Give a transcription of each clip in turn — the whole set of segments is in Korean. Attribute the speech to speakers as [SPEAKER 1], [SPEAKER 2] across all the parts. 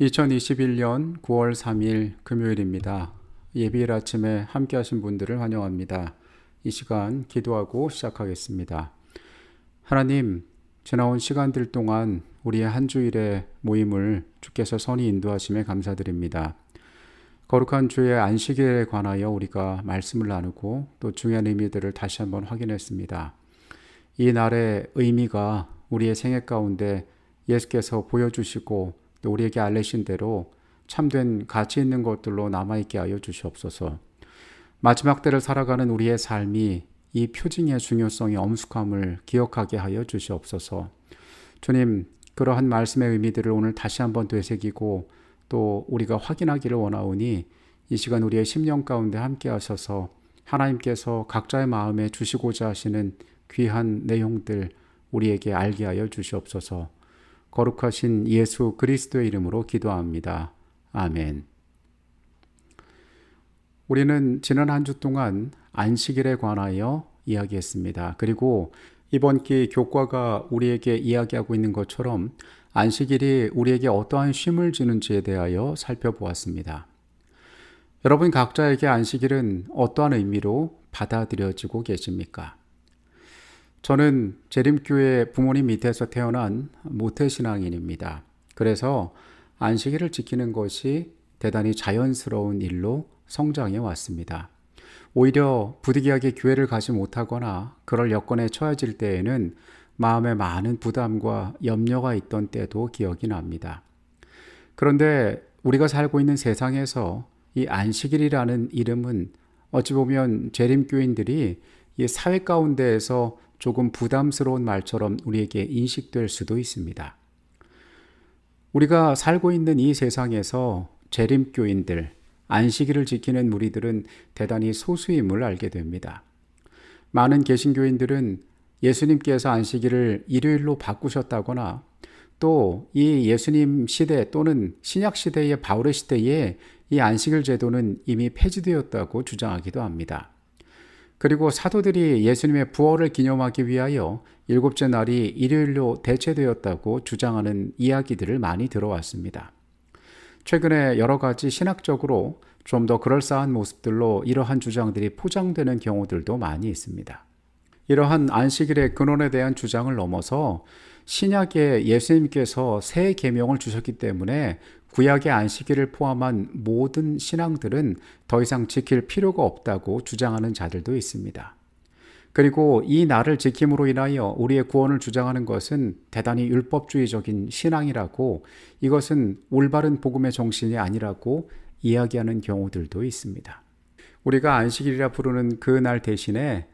[SPEAKER 1] 2021년 9월 3일 금요일입니다. 예비일 아침에 함께 하신 분들을 환영합니다. 이 시간 기도하고 시작하겠습니다. 하나님, 지나온 시간들 동안 우리의 한 주일의 모임을 주께서 선히 인도하심에 감사드립니다. 거룩한 주의 안식일에 관하여 우리가 말씀을 나누고 또 중요한 의미들을 다시 한번 확인했습니다. 이 날의 의미가 우리의 생애 가운데 예수께서 보여주시고 또 우리에게 알리신 대로 참된 가치 있는 것들로 남아있게 하여 주시옵소서. 마지막 때를 살아가는 우리의 삶이 이 표징의 중요성의 엄숙함을 기억하게 하여 주시옵소서. 주님, 그러한 말씀의 의미들을 오늘 다시 한번 되새기고 또 우리가 확인하기를 원하오니 이 시간 우리의 심령 가운데 함께 하셔서 하나님께서 각자의 마음에 주시고자 하시는 귀한 내용들 우리에게 알게 하여 주시옵소서. 거룩하신 예수 그리스도의 이름으로 기도합니다. 아멘. 우리는 지난 한 주 동안 안식일에 관하여 이야기했습니다. 그리고 이번 기 교과가 우리에게 이야기하고 있는 것처럼 안식일이 우리에게 어떠한 쉼을 주는지에 대하여 살펴보았습니다. 여러분 각자에게 안식일은 어떠한 의미로 받아들여지고 계십니까? 저는 재림교회 부모님 밑에서 태어난 모태신앙인입니다. 그래서 안식일을 지키는 것이 대단히 자연스러운 일로 성장해 왔습니다. 오히려 부득이하게 교회를 가지 못하거나 그럴 여건에 처해질 때에는 마음에 많은 부담과 염려가 있던 때도 기억이 납니다. 그런데 우리가 살고 있는 세상에서 이 안식일이라는 이름은 어찌 보면 재림교인들이 이 사회 가운데에서 조금 부담스러운 말처럼 우리에게 인식될 수도 있습니다. 우리가 살고 있는 이 세상에서 재림교인들, 안식일을 지키는 무리들은 대단히 소수임을 알게 됩니다. 많은 개신교인들은 예수님께서 안식일을 일요일로 바꾸셨다거나 또 이 예수님 시대 또는 신약 시대의 바울의 시대에 이 안식일 제도는 이미 폐지되었다고 주장하기도 합니다. 그리고 사도들이 예수님의 부활을 기념하기 위하여 일곱째 날이 일요일로 대체되었다고 주장하는 이야기들을 많이 들어왔습니다. 최근에 여러 가지 신학적으로 좀 더 그럴싸한 모습들로 이러한 주장들이 포장되는 경우들도 많이 있습니다. 이러한 안식일의 근원에 대한 주장을 넘어서 신약에 예수님께서 새 계명을 주셨기 때문에 구약의 안식일을 포함한 모든 신앙들은 더 이상 지킬 필요가 없다고 주장하는 자들도 있습니다. 그리고 이 날을 지킴으로 인하여 우리의 구원을 주장하는 것은 대단히 율법주의적인 신앙이라고, 이것은 올바른 복음의 정신이 아니라고 이야기하는 경우들도 있습니다. 우리가 안식일이라 부르는 그 날 대신에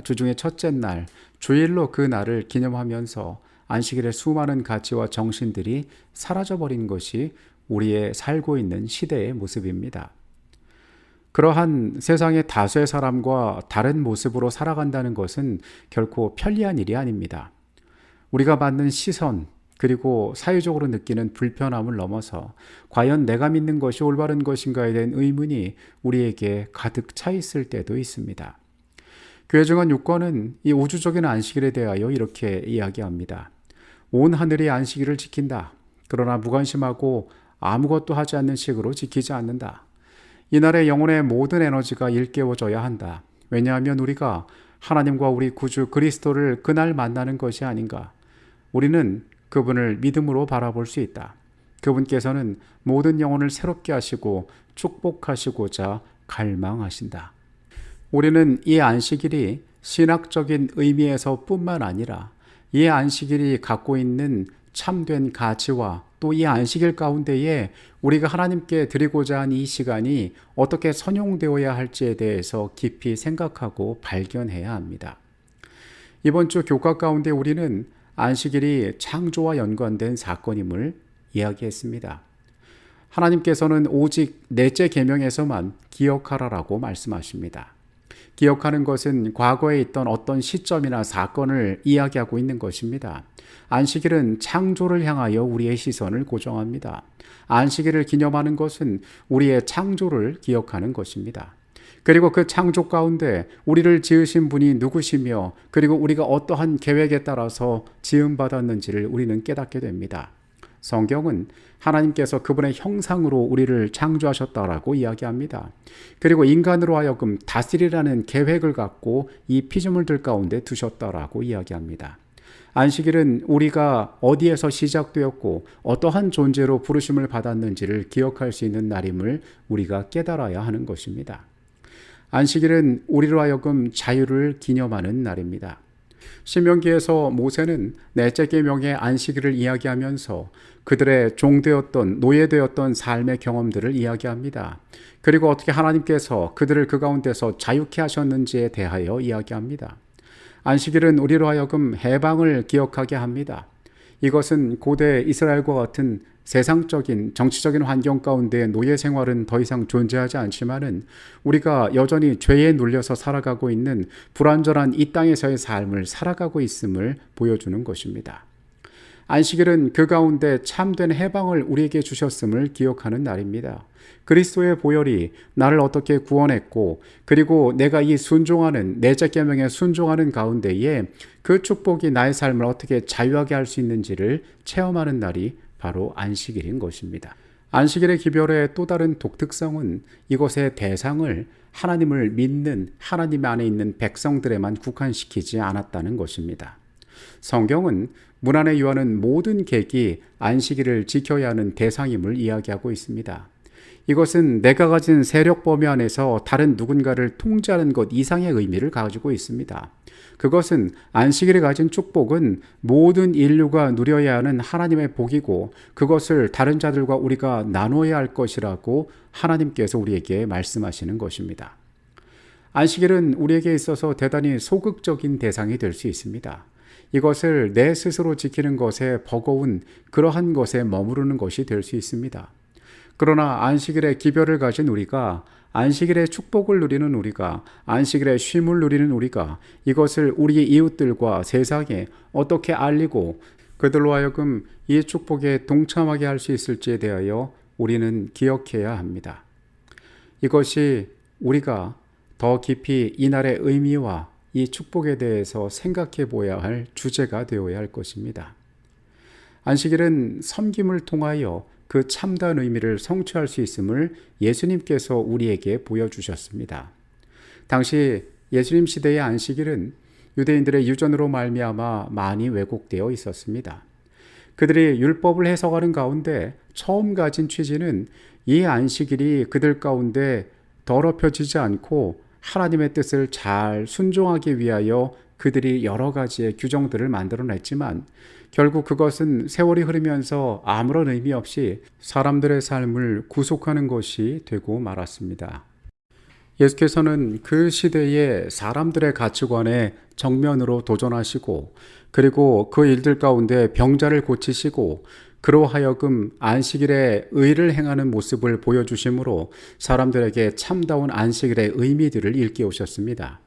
[SPEAKER 1] 주중의 첫째 날, 주일로 그 날을 기념하면서 안식일의 수많은 가치와 정신들이 사라져버린 것이 우리의 살고 있는 시대의 모습입니다. 그러한 세상의 다수의 사람과 다른 모습으로 살아간다는 것은 결코 편리한 일이 아닙니다. 우리가 받는 시선, 그리고 사회적으로 느끼는 불편함을 넘어서 과연 내가 믿는 것이 올바른 것인가에 대한 의문이 우리에게 가득 차 있을 때도 있습니다. 교회 증언 6권은 이 우주적인 안식일에 대하여 이렇게 이야기합니다. 온 하늘이 안식일을 지킨다. 그러나 무관심하고 아무것도 하지 않는 식으로 지키지 않는다. 이날의 영혼의 모든 에너지가 일깨워져야 한다. 왜냐하면 우리가 하나님과 우리 구주 그리스도를 그날 만나는 것이 아닌가. 우리는 그분을 믿음으로 바라볼 수 있다. 그분께서는 모든 영혼을 새롭게 하시고 축복하시고자 갈망하신다. 우리는 이 안식일이 신학적인 의미에서 뿐만 아니라 이 안식일이 갖고 있는 참된 가치와 또 이 안식일 가운데에 우리가 하나님께 드리고자 한 이 시간이 어떻게 선용되어야 할지에 대해서 깊이 생각하고 발견해야 합니다. 이번 주 교과 가운데 우리는 안식일이 창조와 연관된 사건임을 이야기했습니다. 하나님께서는 오직 넷째 계명에서만 기억하라라고 말씀하십니다. 기억하는 것은 과거에 있던 어떤 시점이나 사건을 이야기하고 있는 것입니다. 안식일은 창조를 향하여 우리의 시선을 고정합니다. 안식일을 기념하는 것은 우리의 창조를 기억하는 것입니다. 그리고 그 창조 가운데 우리를 지으신 분이 누구시며 그리고 우리가 어떠한 계획에 따라서 지음받았는지를 우리는 깨닫게 됩니다. 성경은 하나님께서 그분의 형상으로 우리를 창조하셨다라고 이야기합니다. 그리고 인간으로 하여금 다스리라는 계획을 갖고 이 피조물들 가운데 두셨다라고 이야기합니다. 안식일은 우리가 어디에서 시작되었고 어떠한 존재로 부르심을 받았는지를 기억할 수 있는 날임을 우리가 깨달아야 하는 것입니다. 안식일은 우리로 하여금 자유를 기념하는 날입니다. 신명기에서 모세는 넷째 계명의 안식일을 이야기하면서 그들의 종되었던 노예되었던 삶의 경험들을 이야기합니다. 그리고 어떻게 하나님께서 그들을 그 가운데서 자유케 하셨는지에 대하여 이야기합니다. 안식일은 우리로 하여금 해방을 기억하게 합니다. 이것은 고대 이스라엘과 같은 세상적인 정치적인 환경 가운데 노예 생활은 더 이상 존재하지 않지만은 우리가 여전히 죄에 눌려서 살아가고 있는 불완전한 이 땅에서의 삶을 살아가고 있음을 보여주는 것입니다. 안식일은 그 가운데 참된 해방을 우리에게 주셨음을 기억하는 날입니다. 그리스도의 보혈이 나를 어떻게 구원했고 그리고 내가 이 순종하는 넷째 계명에 순종하는 가운데에 그 축복이 나의 삶을 어떻게 자유하게 할 수 있는지를 체험하는 날이 바로 안식일인 것입니다. 안식일의 기별의 또 다른 독특성은 이것의 대상을 하나님을 믿는 하나님 안에 있는 백성들에만 국한시키지 않았다는 것입니다. 성경은 문 안에 유하는 모든 객이 안식일을 지켜야 하는 대상임을 이야기하고 있습니다. 이것은 내가 가진 세력 범위 안에서 다른 누군가를 통제하는 것 이상의 의미를 가지고 있습니다. 그것은 안식일에 가진 축복은 모든 인류가 누려야 하는 하나님의 복이고 그것을 다른 자들과 우리가 나눠야 할 것이라고 하나님께서 우리에게 말씀하시는 것입니다. 안식일은 우리에게 있어서 대단히 소극적인 대상이 될 수 있습니다. 이것을 내 스스로 지키는 것에 버거운 그러한 것에 머무르는 것이 될 수 있습니다. 그러나 안식일의 기별을 가진 우리가, 안식일의 축복을 누리는 우리가, 안식일의 쉼을 누리는 우리가 이것을 우리 이웃들과 세상에 어떻게 알리고 그들로 하여금 이 축복에 동참하게 할 수 있을지에 대하여 우리는 기억해야 합니다. 이것이 우리가 더 깊이 이날의 의미와 이 축복에 대해서 생각해 보아야 할 주제가 되어야 할 것입니다. 안식일은 섬김을 통하여 그 참다운 의미를 성취할 수 있음을 예수님께서 우리에게 보여주셨습니다. 당시 예수님 시대의 안식일은 유대인들의 유전으로 말미암아 많이 왜곡되어 있었습니다. 그들이 율법을 해석하는 가운데 처음 가진 취지는 이 안식일이 그들 가운데 더럽혀지지 않고 하나님의 뜻을 잘 순종하기 위하여 그들이 여러 가지의 규정들을 만들어냈지만 결국 그것은 세월이 흐르면서 아무런 의미 없이 사람들의 삶을 구속하는 것이 되고 말았습니다. 예수께서는 그 시대의 사람들의 가치관에 정면으로 도전하시고 그리고 그 일들 가운데 병자를 고치시고 그로 하여금 안식일에 의를 행하는 모습을 보여주심으로 사람들에게 참다운 안식일의 의미들을 일깨우셨습니다.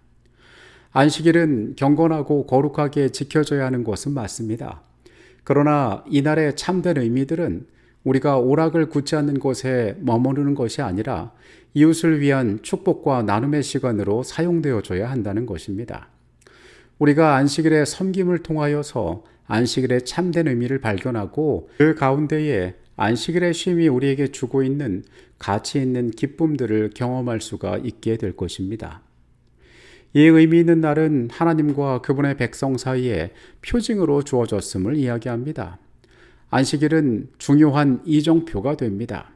[SPEAKER 1] 안식일은 경건하고 거룩하게 지켜져야 하는 것은 맞습니다. 그러나 이날의 참된 의미들은 우리가 오락을 굳지 않는 곳에 머무르는 것이 아니라 이웃을 위한 축복과 나눔의 시간으로 사용되어져야 한다는 것입니다. 우리가 안식일의 섬김을 통하여서 안식일의 참된 의미를 발견하고 그 가운데에 안식일의 쉼이 우리에게 주고 있는 가치 있는 기쁨들을 경험할 수가 있게 될 것입니다. 이 의미 있는 날은 하나님과 그분의 백성 사이에 표징으로 주어졌음을 이야기합니다. 안식일은 중요한 이정표가 됩니다.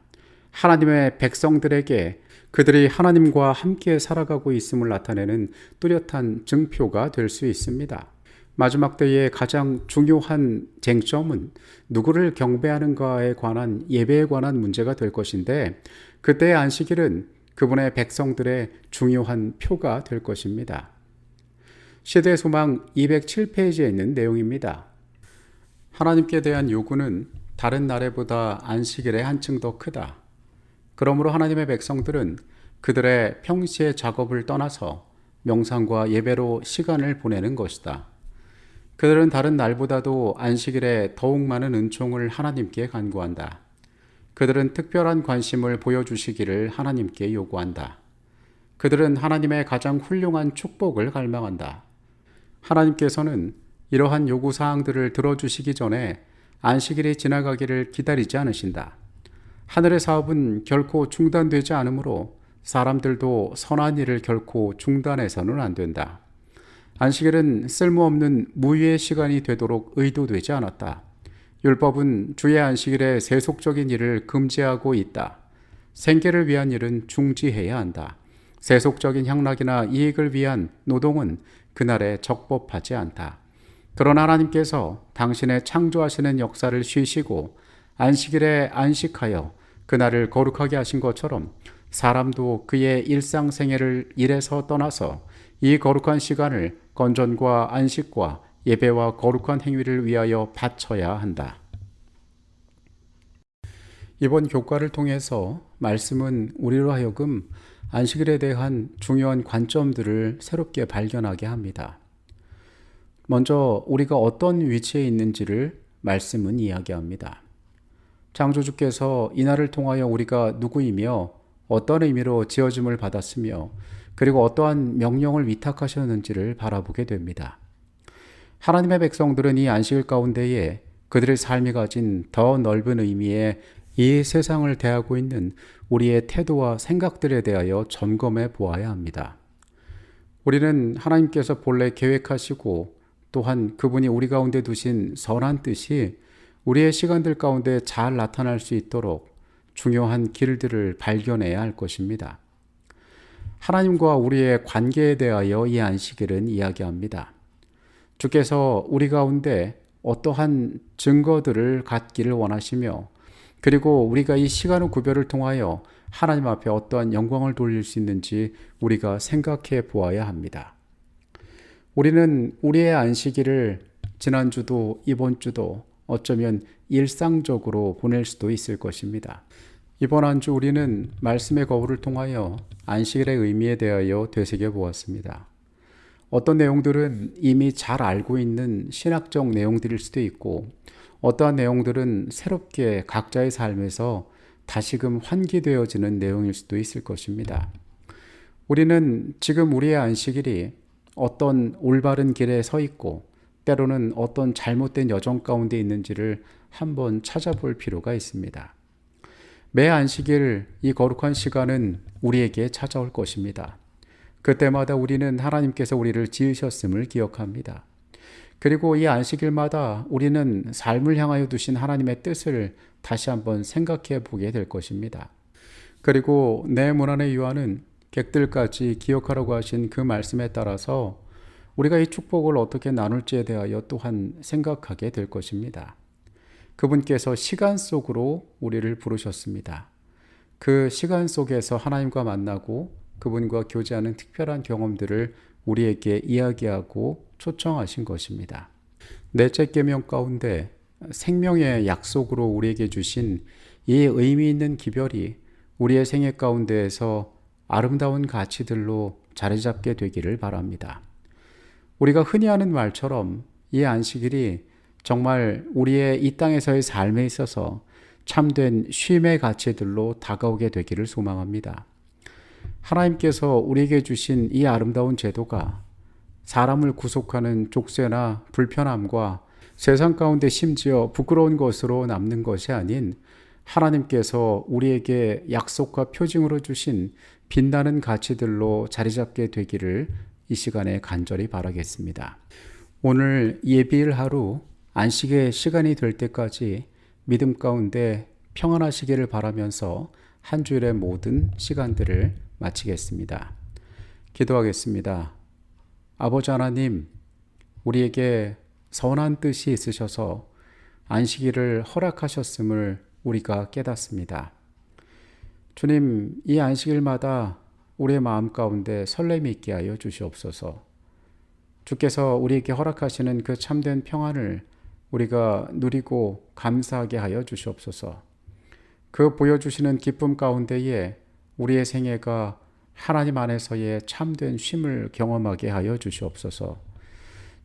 [SPEAKER 1] 하나님의 백성들에게 그들이 하나님과 함께 살아가고 있음을 나타내는 뚜렷한 증표가 될 수 있습니다. 마지막 때의 가장 중요한 쟁점은 누구를 경배하는가에 관한 예배에 관한 문제가 될 것인데 그때의 안식일은 그분의 백성들의 중요한 표가 될 것입니다. 시대 소망 207페이지에 있는 내용입니다. 하나님께 대한 요구는 다른 날에보다 안식일에 한층 더 크다. 그러므로 하나님의 백성들은 그들의 평시의 작업을 떠나서 명상과 예배로 시간을 보내는 것이다. 그들은 다른 날보다도 안식일에 더욱 많은 은총을 하나님께 간구한다. 그들은 특별한 관심을 보여주시기를 하나님께 요구한다. 그들은 하나님의 가장 훌륭한 축복을 갈망한다. 하나님께서는 이러한 요구사항들을 들어주시기 전에 안식일이 지나가기를 기다리지 않으신다. 하늘의 사업은 결코 중단되지 않으므로 사람들도 선한 일을 결코 중단해서는 안 된다. 안식일은 쓸모없는 무의의 시간이 되도록 의도되지 않았다. 율법은 주의 안식일에 세속적인 일을 금지하고 있다. 생계를 위한 일은 중지해야 한다. 세속적인 향락이나 이익을 위한 노동은 그날에 적법하지 않다. 그러나 하나님께서 당신의 창조하시는 역사를 쉬시고 안식일에 안식하여 그날을 거룩하게 하신 것처럼 사람도 그의 일상생애를 일에서 떠나서 이 거룩한 시간을 건전과 안식과 예배와 거룩한 행위를 위하여 바쳐야 한다. 이번 교과를 통해서 말씀은 우리로 하여금 안식일에 대한 중요한 관점들을 새롭게 발견하게 합니다. 먼저 우리가 어떤 위치에 있는지를 말씀은 이야기합니다. 창조주께서 이날을 통하여 우리가 누구이며 어떤 의미로 지어짐을 받았으며 그리고 어떠한 명령을 위탁하셨는지를 바라보게 됩니다. 하나님의 백성들은 이 안식일 가운데에 그들의 삶이 가진 더 넓은 의미의 이 세상을 대하고 있는 우리의 태도와 생각들에 대하여 점검해 보아야 합니다. 우리는 하나님께서 본래 계획하시고 또한 그분이 우리 가운데 두신 선한 뜻이 우리의 시간들 가운데 잘 나타날 수 있도록 중요한 길들을 발견해야 할 것입니다. 하나님과 우리의 관계에 대하여 이 안식일은 이야기합니다. 주께서 우리 가운데 어떠한 증거들을 갖기를 원하시며 그리고 우리가 이 시간의 구별을 통하여 하나님 앞에 어떠한 영광을 돌릴 수 있는지 우리가 생각해 보아야 합니다. 우리는 우리의 안식일을 지난주도 이번 주도 어쩌면 일상적으로 보낼 수도 있을 것입니다. 이번 한 주 우리는 말씀의 거울을 통하여 안식일의 의미에 대하여 되새겨 보았습니다. 어떤 내용들은 이미 잘 알고 있는 신학적 내용들일 수도 있고 어떠한 내용들은 새롭게 각자의 삶에서 다시금 환기되어지는 내용일 수도 있을 것입니다. 우리는 지금 우리의 안식일이 어떤 올바른 길에 서 있고 때로는 어떤 잘못된 여정 가운데 있는지를 한번 찾아볼 필요가 있습니다. 매 안식일 이 거룩한 시간은 우리에게 찾아올 것입니다. 그때마다 우리는 하나님께서 우리를 지으셨음을 기억합니다. 그리고 이 안식일마다 우리는 삶을 향하여 두신 하나님의 뜻을 다시 한번 생각해 보게 될 것입니다. 그리고 내 문안의 요한은 객들까지 기억하라고 하신 그 말씀에 따라서 우리가 이 축복을 어떻게 나눌지에 대하여 또한 생각하게 될 것입니다. 그분께서 시간 속으로 우리를 부르셨습니다. 그 시간 속에서 하나님과 만나고 그분과 교제하는 특별한 경험들을 우리에게 이야기하고 초청하신 것입니다. 넷째 계명 가운데 생명의 약속으로 우리에게 주신 이 의미 있는 기별이 우리의 생애 가운데에서 아름다운 가치들로 자리 잡게 되기를 바랍니다. 우리가 흔히 하는 말처럼 이 안식일이 정말 우리의 이 땅에서의 삶에 있어서 참된 쉼의 가치들로 다가오게 되기를 소망합니다. 하나님께서 우리에게 주신 이 아름다운 제도가 사람을 구속하는 족쇄나 불편함과 세상 가운데 심지어 부끄러운 것으로 남는 것이 아닌 하나님께서 우리에게 약속과 표징으로 주신 빛나는 가치들로 자리 잡게 되기를 이 시간에 간절히 바라겠습니다. 오늘 예비일 하루 안식의 시간이 될 때까지 믿음 가운데 평안하시기를 바라면서 한 주일의 모든 시간들을 마치겠습니다. 기도하겠습니다. 아버지 하나님, 우리에게 선한 뜻이 있으셔서 안식일을 허락하셨음을 우리가 깨닫습니다. 주님, 이 안식일마다 우리의 마음 가운데 설렘이 있게 하여 주시옵소서. 주께서 우리에게 허락하시는 그 참된 평안을 우리가 누리고 감사하게 하여 주시옵소서. 그 보여주시는 기쁨 가운데에 우리의 생애가 하나님 안에서의 참된 쉼을 경험하게 하여 주시옵소서.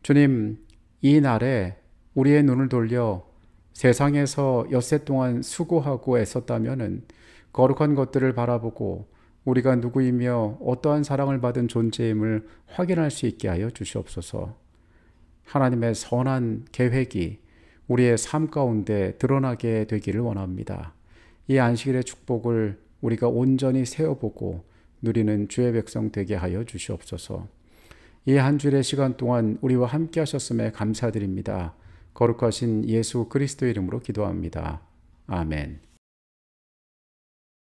[SPEAKER 1] 주님, 이 날에 우리의 눈을 돌려 세상에서 엿새 동안 수고하고 애썼다면은 거룩한 것들을 바라보고 우리가 누구이며 어떠한 사랑을 받은 존재임을 확인할 수 있게 하여 주시옵소서. 하나님의 선한 계획이 우리의 삶 가운데 드러나게 되기를 원합니다. 이 안식일의 축복을 우리가 온전히 세어보고 누리는 주의 백성 되게 하여 주시옵소서. 이 한 주일의 시간 동안 우리와 함께 하셨음에 감사드립니다. 거룩하신 예수 그리스도 이름으로 기도합니다. 아멘.